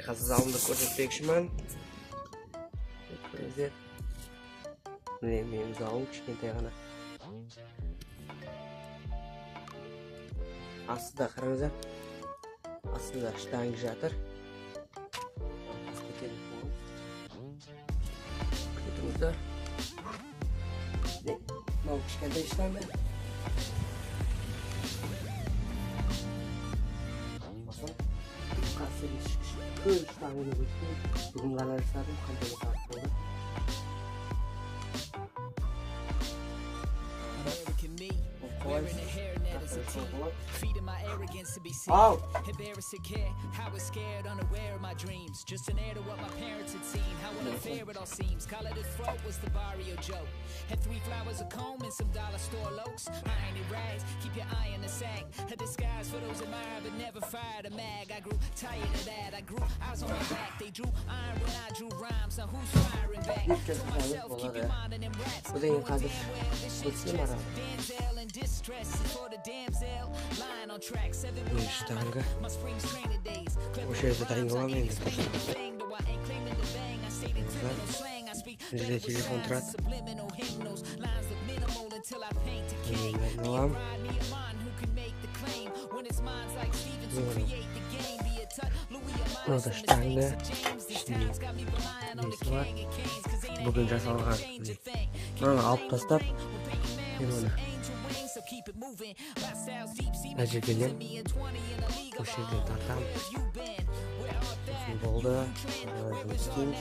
қазір залымды көрсетпекшімін. Міне менің залым кішкентай ғана. Астыда қараңыздар. Астыда штанги жатыр. Күтіңіздер. Мынау кішкентай штанги. Көп штангыны көшкен. Бүгін ғана жасадым, қандай сағат болды. Feeding my arrogance to be seen. Embarrassing care, how was scared, unaware of my dreams. Just an heir to what my parents had seen. How unfair it all seems. Call it a throat was the barrio joke. Had 3 flowers, a comb, and some dollar store locs. Iron and rags, keep your eye in the sack. A disguise for those admired but never fired a mag. I grew tired of that. I grew eyes on my back. They drew iron when I drew rhymes. Now who's firing back? To myself, keep your mind in them rats. Knowing damn well this shit's stress. Denzel and distress for the damsel. Lying on track 7 штанга. my spring training days. Осы жерде дайындалған енді. Жерде телефон тұрады. Дайындалам. Мынада штанга. Несі бар. Бүгін жасалған. Мынаны алып тастап, мен оны әжекелем. Осы жерден тартам. Сосын болды. Жұмыс істейміз.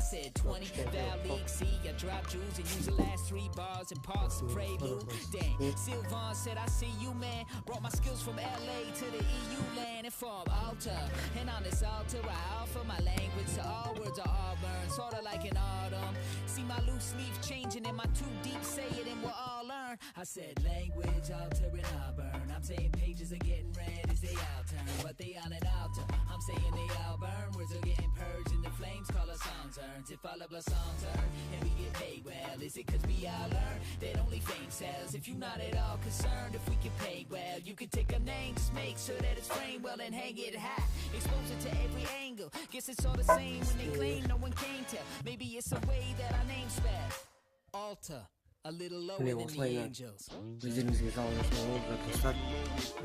Said 20 Valley see I drop jewels and use the last 3 bars and parts of preview. Then Sylvan said I see you man. Brought my skills from LA to the EU land and from altar. And on this altar I offer my language to all words are all burned, sorta like an autumn. See my loose leaf changing and my too deep say it and we'll all learn. I said language altar and I burn. I'm saying pages are getting red as they all turn, but they on an altar. I'm saying they all burn. Words are getting purged and the flames call us songs earned. If all of our songs earn and we get paid well, is it cause we all learn that only fame sells? If you're not at all concerned if we get paid well, you can take a name, just make sure that it's framed well and hang it high. Expose it to every angle. Guess it's all the same when they claim no one can tell. Maybe it's a way that our name spells. Altar. A little lower than the angels. Өздеріңізге жалғасына олға достар.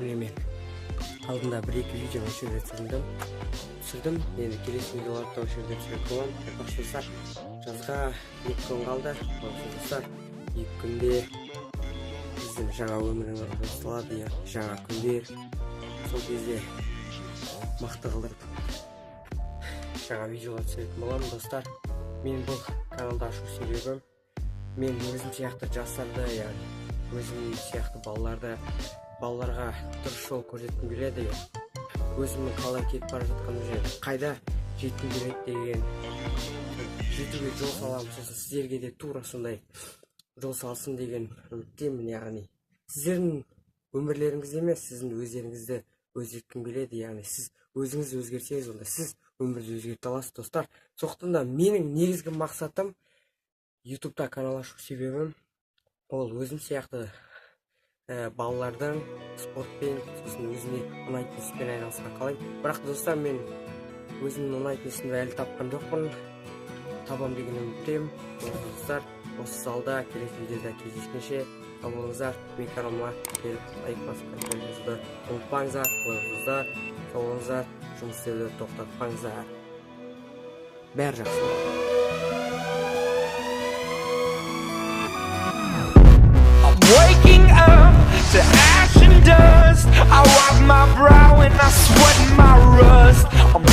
Міне мен алдында 1-2 видео осы жерде түсірдім. Енді келесі видеоларды осы жерде түсіретін боламын. Достар, жазға 2 күн қалды. Достар, 2 күнде біздің жаңа өміріміз басталады, жаңа күндер. Сол кезде мықты қылдырып жаңа видеолар түсіретін боламын. Достар, мен бұл каналды ашу себебім мен өзім сияқты жастарды, өзім сияқты балаларға дұрыс жол көрсеткім келеді. Өзімнің қалай кетіп бара жатқан жерде қайда жеткім келеді деген жетуге жол саламын. Сосын сіздерге де тура сондай жол салсын деген үміттемін. Яғни сіздердің өмірлеріңізде емес, сіздің өздеріңізді өзгерткім келеді. Яғни сіз өзіңізді өзгертсеңіз, онда сіз өмірді өзгерте аласыз, достар. Сондықтан да менің негізгі мақсатым YouTube'да канал ашу себебім ол өзім сияқты балалардың спортпен, сосын өзіне ұнайтын іспен айналысқан қалаймын. Бірақ достар, мен өзімнің ұнайтын ісімді әлі тапқан жоқпын. Табам деген үміттемін. Достар, осы залда келесі видеода кездескенше сау болыңыздар. Менің каналыма келіп лайк басып комментарийіңізді ұмытпаңыздар. Достар, сау болыңыздар. Жұмыс істеуді тоқтатпаңыздар. Бәрі жақсы болады. Waking up to ash and dust, I wipe my brow and I sweat my rust. I'm